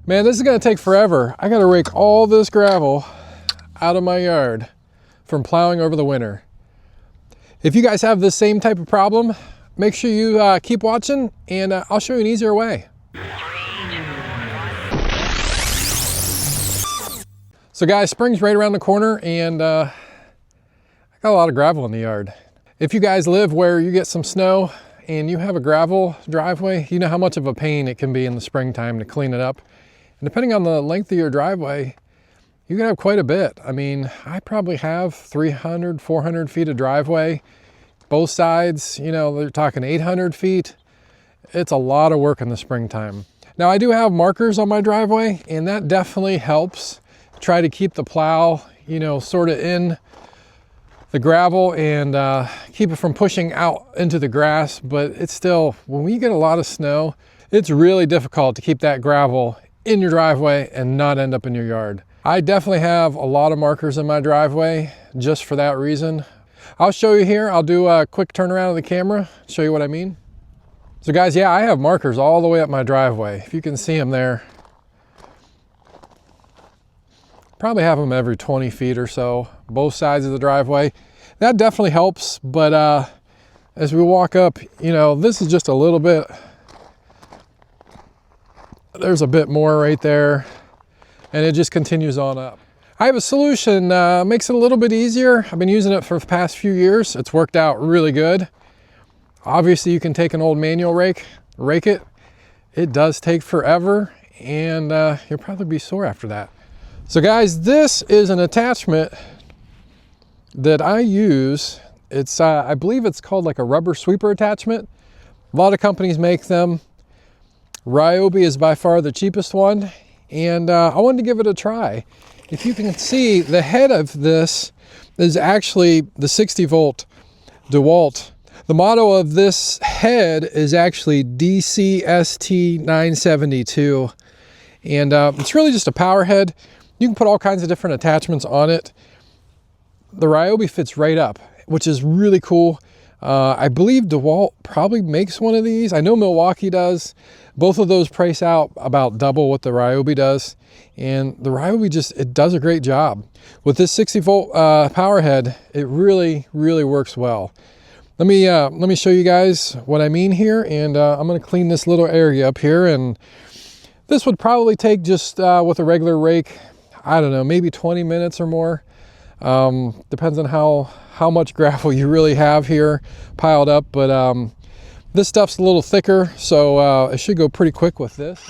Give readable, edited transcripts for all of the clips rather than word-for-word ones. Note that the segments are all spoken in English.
Man, this is gonna take forever. I gotta rake all this gravel out of my yard from plowing over the winter. If you guys have the same type of problem, make sure you keep watching, and I'll show you an easier way. So guys, spring's right around the corner, and I got a lot of gravel in the yard. If you guys live where you get some snow and you have a gravel driveway, you know how much of a pain it can be in the springtime to clean it up. And depending on the length of your driveway, you can have quite a bit. I mean, I probably have 300, 400 feet of driveway. Both sides, you know, they're talking 800 feet. It's a lot of work in the springtime. Now, I do have markers on my driveway, and that definitely helps try to keep the plow, you know, sort of in the gravel and keep it from pushing out into the grass. But it's still, when we get a lot of snow, it's really difficult to keep that gravel in your driveway and not end up in your yard. I definitely have a lot of markers in my driveway just for that reason. I'll show you here. I'll do a quick turnaround of the camera, show you what I mean. So guys, yeah, I have markers all the way up my driveway. If you can see them there. Probably have them every 20 feet or so, both sides of the driveway. That definitely helps, but as we walk up, you know, this is just a little bit. There's a bit more right there, and it just continues on up. I have a solution, makes it a little bit easier. I've been using it for the past few years. It's worked out really good. Obviously, you can take an old manual rake it. It does take forever, and you'll probably be sore after that. So guys, this is an attachment that I use. It's, I believe it's called like a rubber sweeper attachment. A lot of companies make them. Ryobi is by far the cheapest one, and I wanted to give it a try. If you can see, the head of this is actually the 60-volt DeWalt. The motto of this head is actually DCST 972, and it's really just a power head. You can put all kinds of different attachments on it. The Ryobi fits right up, which is really cool. I believe DeWalt probably makes one of these. I know Milwaukee does. Both of those price out about double what the Ryobi does. And the Ryobi just, it does a great job. With this 60-volt power head, it really, really works well. Let me show you guys what I mean here. And I'm gonna clean this little area up here. And this would probably take just with a regular rake, I don't know, maybe 20 minutes or more. Depends on how much gravel you really have here piled up, but this stuff's a little thicker, so it should go pretty quick with this.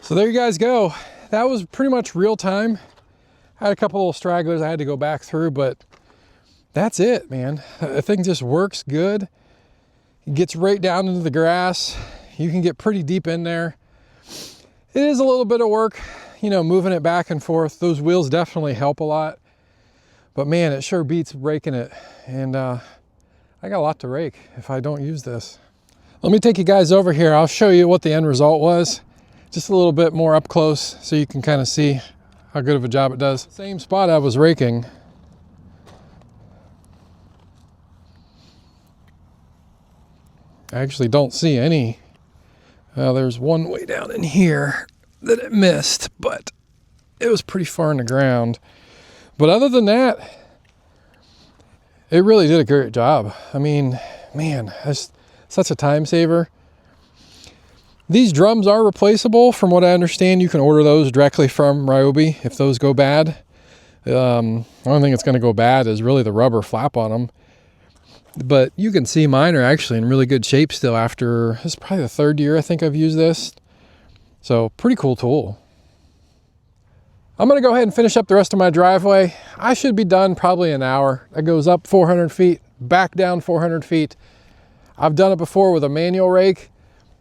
So there you guys go. That was pretty much real time. I had a couple little stragglers I had to go back through, but that's it, man. The thing just works good. It gets right down into the grass. You can get pretty deep in there. It is a little bit of work, you know, moving it back and forth. Those wheels definitely help a lot. But man, it sure beats raking it. And I got a lot to rake if I don't use this. Let me take you guys over here. I'll show you what the end result was. Just a little bit more up close so you can kind of see how good of a job it does. Same spot I was raking. I actually don't see any There's one way down in here that it missed, but it was pretty far in the ground. But other than that, it really did a great job. I mean, man, that's such a time saver. These drums are replaceable. From what I understand, you can order those directly from Ryobi if those go bad. The only thing that's going to go bad is really the rubber flap on them. But you can see mine are actually in really good shape still after, this is probably the 3rd year I think I've used this. So pretty cool tool. I'm going to go ahead and finish up the rest of my driveway. I should be done probably an hour. That goes up 400 feet, back down 400 feet. I've done it before with a manual rake,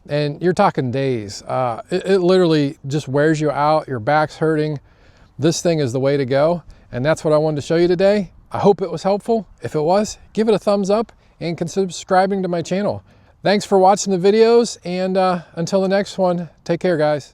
and you're talking days. It literally just wears you out. Your back's hurting. This thing is the way to go, and that's what I wanted to show you today. I hope it was helpful. If it was, give it a thumbs up and consider subscribing to my channel. Thanks for watching the videos, and until the next one, take care, guys.